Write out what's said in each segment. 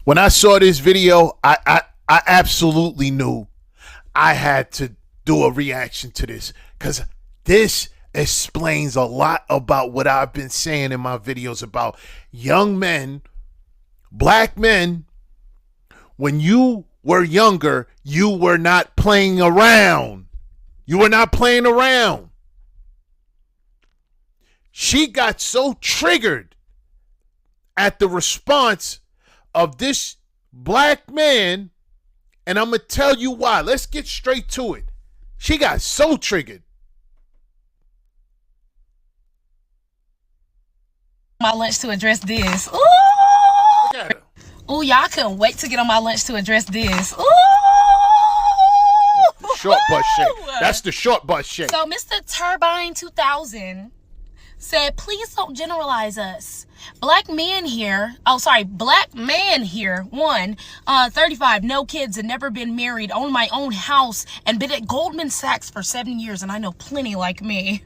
When I saw this video, I absolutely knew I had to do a reaction to this because this explains a lot about what I've been saying in my videos about young men, black men. When you were younger, you were not playing around. You were not playing around. She got so triggered at the response of this black man, and I'm going to tell you why. Let's get straight to it. She got so triggered. My lunch to address this. Ooh! Look at her. Ooh, y'all couldn't wait to get on my lunch to address this. Ooh! Short butt shake. That's the short butt shake. So Mr. Turbine 2000 said, please don't generalize us. Black man here, black man here, 35, no kids, and never been married, own my own house, and been at Goldman Sachs for 7 years, and I know plenty like me.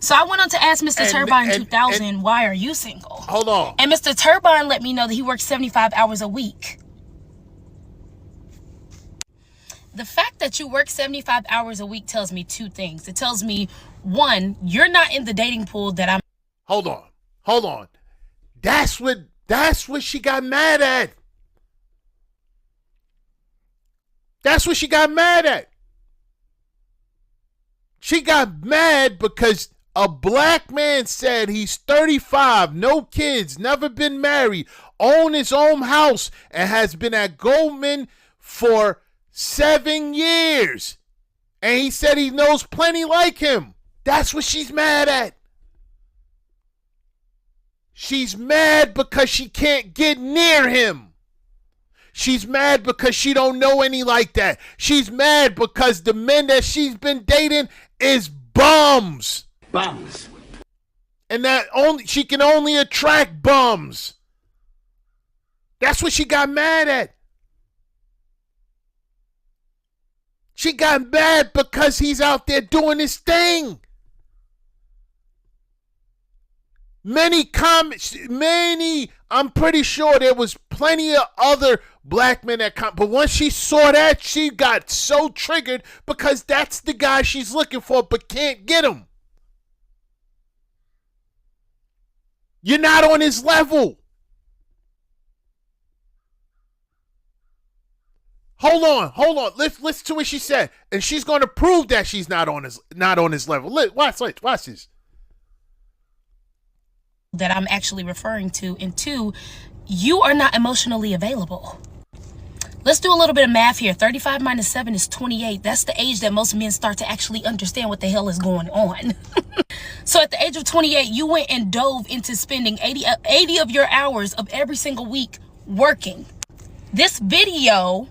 So I went on to ask Mr. Turbine 2000, why are you single? Hold on. And Mr. Turbine let me know that he works 75 hours a week. The fact that you work 75 hours a week tells me two things. It tells me, one, you're not in the dating pool that I'm. Hold on. That's what she got mad at. That's what she got mad at. She got mad because a black man said he's 35, no kids, never been married, own his own house, and has been at Goldman for 7 years. And he said he knows plenty like him. That's what she's mad at. She's mad because she can't get near him. She's mad because she don't know any like that. She's mad because the men that she's been dating is bums. Bums. And that she can only attract bums. That's what she got mad at. She got mad because he's out there doing his thing. I'm pretty sure there was plenty of other black men that but once she saw that, she got so triggered because that's the guy she's looking for but can't get him. You're not on his level. Hold on. Listen to what she said, and she's going to prove that she's not on his level. Watch this. That I'm actually referring to, and two, you are not emotionally available. Let's do a little bit of math here. 35 minus 7 is 28. That's the age that most men start to actually understand what the hell is going on. So at the age of 28, you went and dove into spending 80 of your hours of every single week working. This video,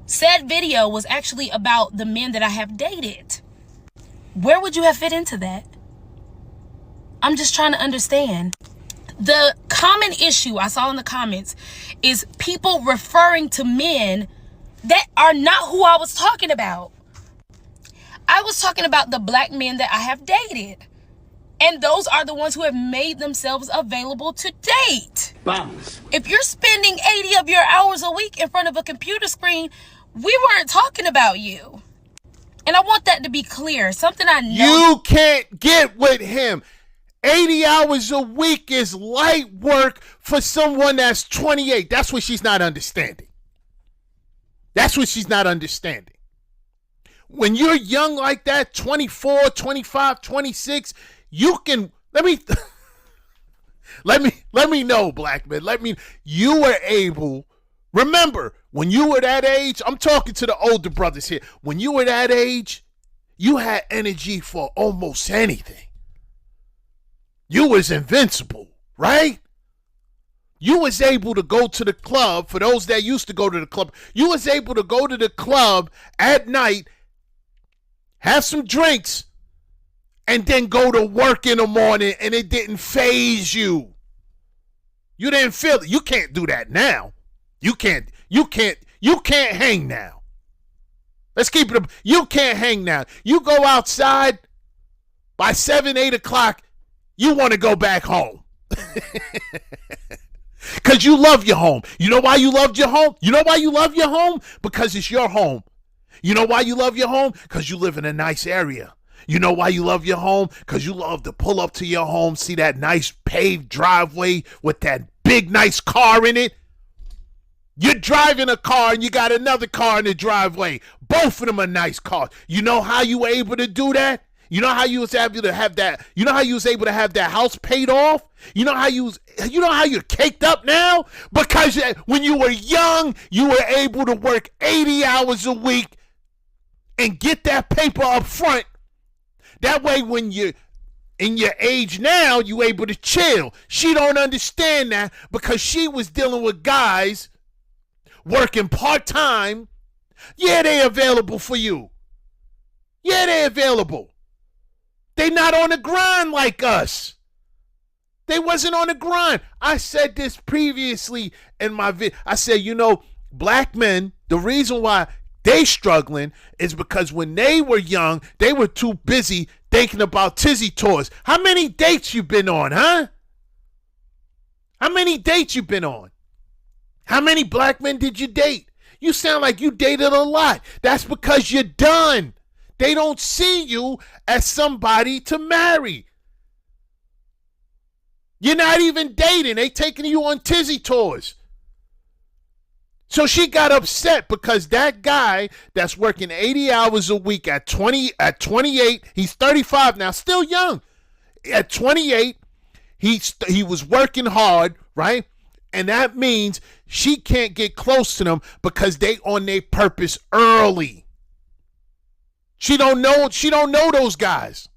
said video, was actually about the men that I have dated. Where would you have fit into that? I'm just trying to understand. The common issue I saw in the comments is people referring to men that are not who I was talking about. I was talking about the black men that I have dated. And those are the ones who have made themselves available to date. Bums. If you're spending 80 of your hours a week in front of a computer screen, we weren't talking about you. And I want that to be clear. Something I know. You can't get with him. 80 hours a week is light work for someone that's 28. That's what she's not understanding. When you're young like that, 24, 25, 26, you can, let me know, black man. You were able, remember, when you were that age, I'm talking to the older brothers here. When you were that age, you had energy for almost anything. You was invincible, right? You was able to go to the club. For those that used to go to the club, you was able to go to the club at night, have some drinks, and then go to work in the morning, and it didn't faze you. You didn't feel it. You can't do that now. You can't hang now. Let's keep it. You can't hang now. You go outside by 7, 8 o'clock. You want to go back home. Because you love your home. You know why you loved your home? You know why you love your home? Because it's your home. You know why you love your home? Because you live in a nice area. You know why you love your home? Because you love to pull up to your home, see that nice paved driveway with that big, nice car in it. You're driving a car and you got another car in the driveway. Both of them are nice cars. You know how you were able to do that? You know how you was able to have that? You know how you was able to have that house paid off? You know how you're caked up now? Because when you were young, you were able to work 80 hours a week and get that paper up front. That way when you're in your age now, you able to chill. She don't understand that because she was dealing with guys working part-time. Yeah, they available for you. Yeah, they available. They not on the grind like us. They wasn't on the grind. I said this previously in my video. I said, black men, the reason why they struggling is because when they were young, they were too busy thinking about tizzy tours. How many dates you been on, huh? How many dates you been on? How many black men did you date? You sound like you dated a lot. That's because you're done. They don't see you as somebody to marry. You're not even dating. They taking you on tizzy tours. So she got upset because that guy that's working 80 hours a week at 28, he's 35 now, still young. At 28, he was working hard, right? And that means she can't get close to them because they on their purpose early. She don't know those guys.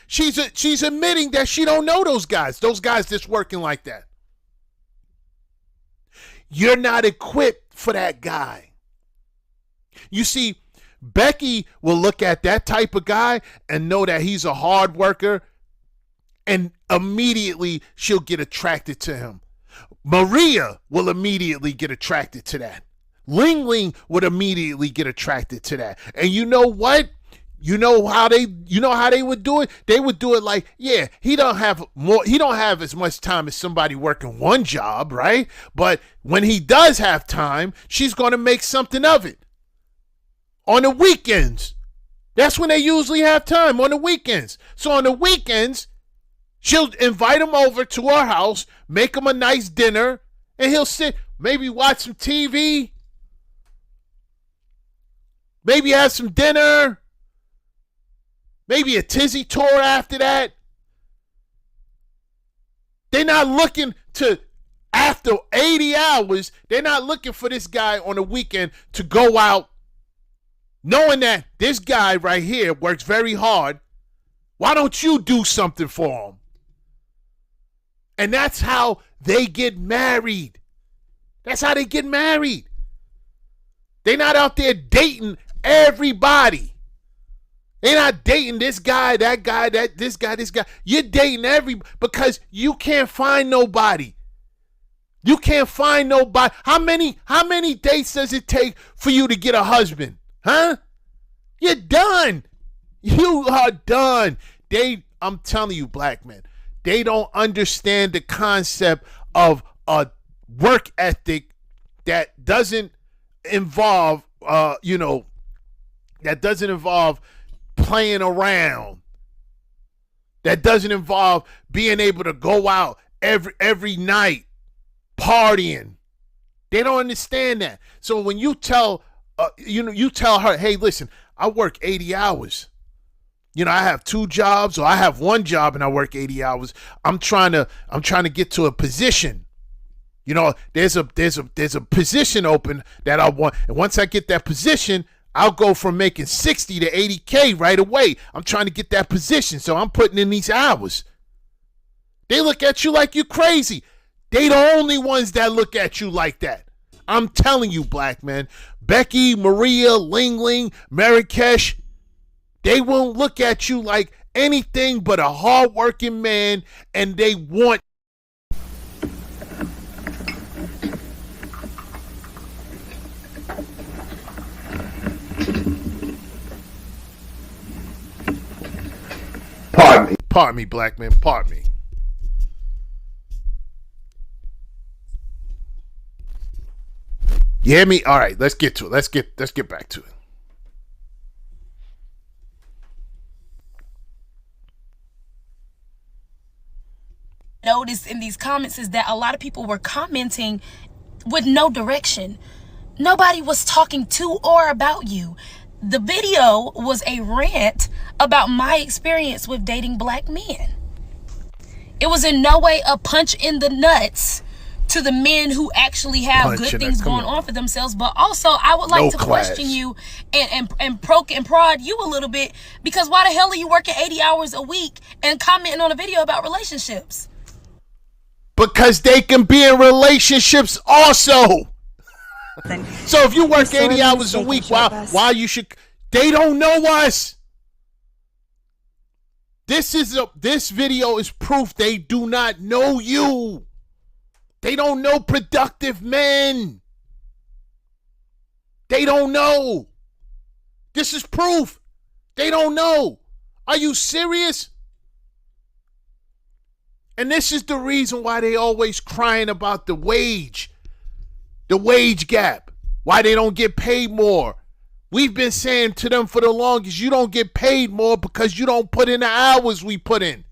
She's admitting that she don't know those guys that's working like that. You're not equipped for that guy. You see, Becky will look at that type of guy and know that he's a hard worker, and immediately she'll get attracted to him. Maria will immediately get attracted to that. Ling Ling would immediately get attracted to that. And you know what? You know how they would do it? They would do it like, yeah, he don't have as much time as somebody working one job, right? But when he does have time, she's going to make something of it. On the weekends. That's when they usually have time, on the weekends. So on the weekends, she'll invite him over to her house, make him a nice dinner, and he'll sit, maybe watch some TV, maybe have some dinner, maybe a tizzy tour after that. They're not looking to, after 80 hours, they're not looking for this guy on the weekend to go out knowing that this guy right here works very hard. Why don't you do something for him? And that's how they get married. That's how they get married. They're not out there dating everybody. They're not dating this guy, that guy, this guy. You're dating because you can't find nobody. You can't find nobody. How many dates does it take for you to get a husband? Huh? You're done. You are done. I'm telling you, black men, they don't understand the concept of a work ethic that doesn't involve, that doesn't involve playing around. That doesn't involve being able to go out every night partying. They don't understand that. So when you tell you tell her, hey, listen, I work 80 hours. I have 2 jobs, or I have 1 job and I work 80 hours. I'm trying to get to a position. There's a position open that I want, and once I get that position, I'll go from making 60 to 80K right away. I'm trying to get that position, so I'm putting in these hours. They look at you like you're crazy. They the only ones that look at you like that. I'm telling you, black man. Becky, Maria, Ling Ling, Marrakesh, they won't look at you like anything but a hardworking man, and they want. Pardon me, black man. Pardon me. You hear me? All right, let's get to it. Let's get back to it. Noticed in these comments is that a lot of people were commenting with no direction. Nobody was talking to or about you. The video was a rant about my experience with dating black men. It was in no way a punch in the nuts to the men who actually have good things going on for themselves. But also, I would like to question you and poke and prod you a little bit, because why the hell are you working 80 hours a week and commenting on a video about relationships? Because they can be in relationships also. So if you work 80 hours a week, why you should? They don't know us. This video is proof they do not know you. They don't know productive men. They don't know. This is proof. They don't know. Are you serious? And this is the reason why they always crying about the wage gap, why they don't get paid more. We've been saying to them for the longest, you don't get paid more because you don't put in the hours we put in.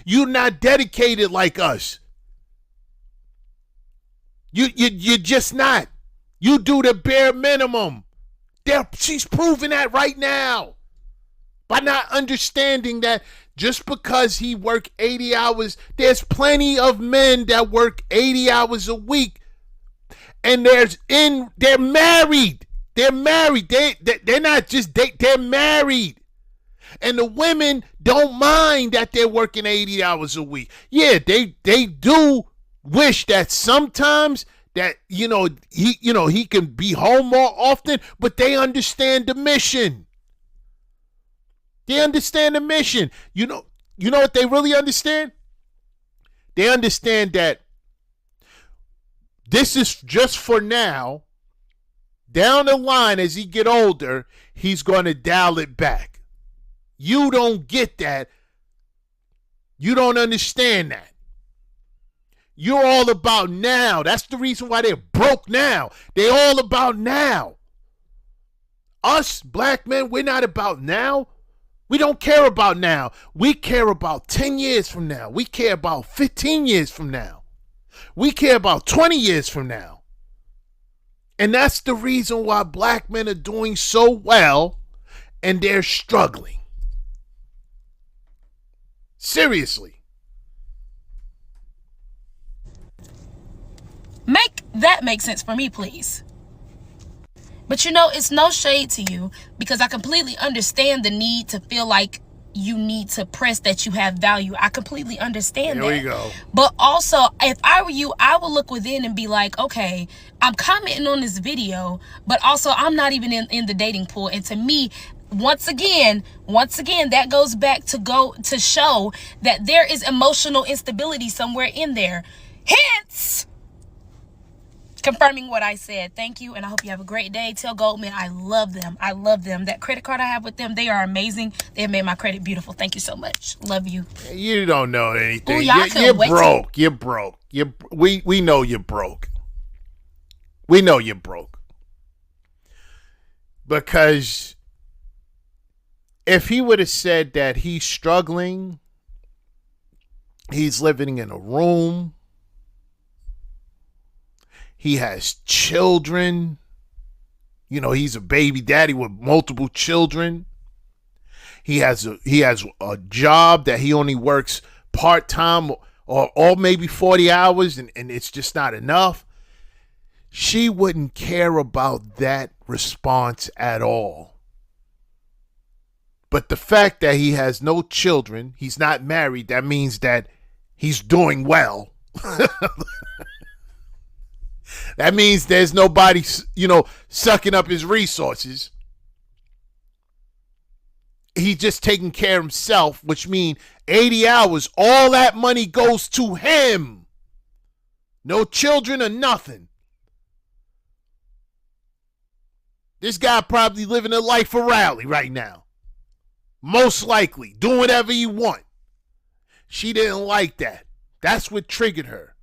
You're not dedicated like us. You're just not. You do the bare minimum. She's proving that right now by not understanding that just because he worked 80 hours, there's plenty of men that work 80 hours a week, and they're married. They're married. They're not just they're married. And the women don't mind that they're working 80 hours a week. Yeah, they do wish that sometimes that he can be home more often, but they understand the mission. They understand the mission. You know what they really understand? They understand that this is just for now. Down the line, as he get older, he's going to dial it back. You don't get that. You don't understand that. You're all about now. That's the reason why they're broke now. They're all about now. Us, black men, we're not about now. We don't care about now. We care about 10 years from now. We care about 15 years from now. We care about 20 years from now. And that's the reason why black men are doing so well and they're struggling. Seriously. Make that make sense for me, please. But it's no shade to you, because I completely understand the need to feel like you need to press that you have value. I completely understand that. There we go. But also, if I were you, I would look within and be like, okay, I'm commenting on this video, but also I'm not even in the dating pool. And to me, once again, that goes back to show that there is emotional instability somewhere in there. Hence, confirming what I said. Thank you, and I hope you have a great day. Tell Goldman I love them. I love them. That credit card I have with them, they are amazing. They have made my credit beautiful. Thank you so much. Love you. You don't know anything. Ooh, you're broke. You're broke. We know you're broke. We know you're broke. Because if he would have said that he's struggling, he's living in a room, he has children, he's a baby daddy with multiple children. He has a job that he only works part-time or maybe 40 hours, and it's just not enough. She wouldn't care about that response at all. But the fact that he has no children, he's not married, that means that he's doing well. That means there's nobody, sucking up his resources. He's just taking care of himself, which means 80 hours, all that money goes to him. No children or nothing. This guy probably living a life of rally right now. Most likely, doing whatever he want. She didn't like that. That's what triggered her.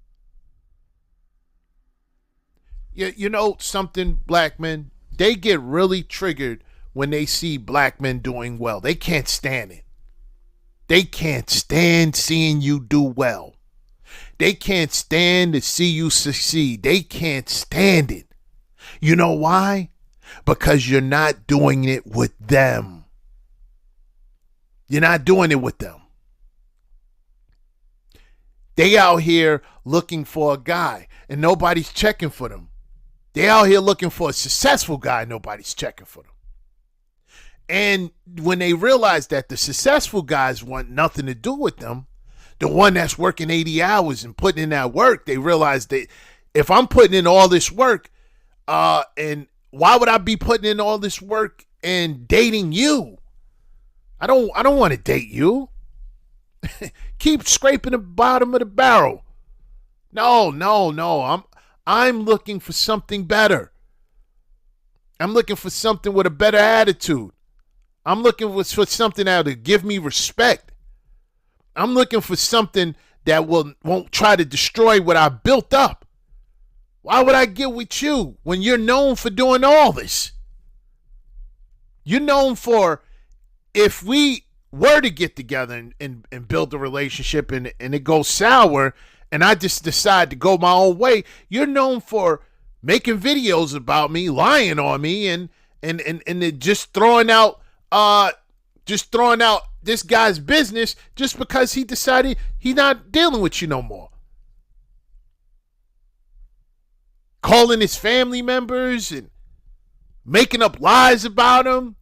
You know something, black men? They get really triggered when they see black men doing well. They can't stand it. They can't stand seeing you do well. They can't stand to see you succeed. They can't stand it. You know why? Because you're not doing it with them. You're not doing it with them. They out here looking for a guy and nobody's checking for them. They out here looking for a successful guy, nobody's checking for them. And when they realize that the successful guys want nothing to do with them, the one that's working 80 hours and putting in that work, they realize that if I'm putting in all this work, and why would I be putting in all this work and dating you? I don't want to date you. Keep scraping the bottom of the barrel. No. I'm looking for something better. I'm looking for something with a better attitude. I'm looking for something that will give me respect. I'm looking for something that won't try to destroy what I built up. Why would I get with you when you're known for doing all this? You're known for, if we were to get together and build a relationship and it goes sour and I just decide to go my own way, you're known for making videos about me, lying on me, and just throwing out this guy's business just because he decided he's not dealing with you no more. Calling his family members and making up lies about him,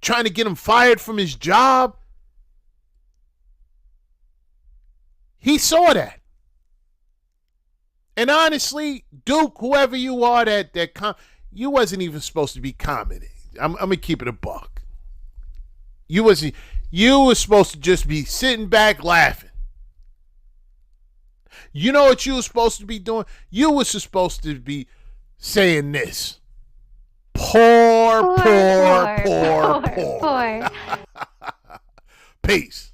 trying to get him fired from his job. He saw that. And honestly, Duke, whoever you are, you wasn't even supposed to be commenting. I'm gonna keep it a buck. You were supposed to just be sitting back laughing. You know what you were supposed to be doing? You were supposed to be saying this. Poor. Poor. Peace.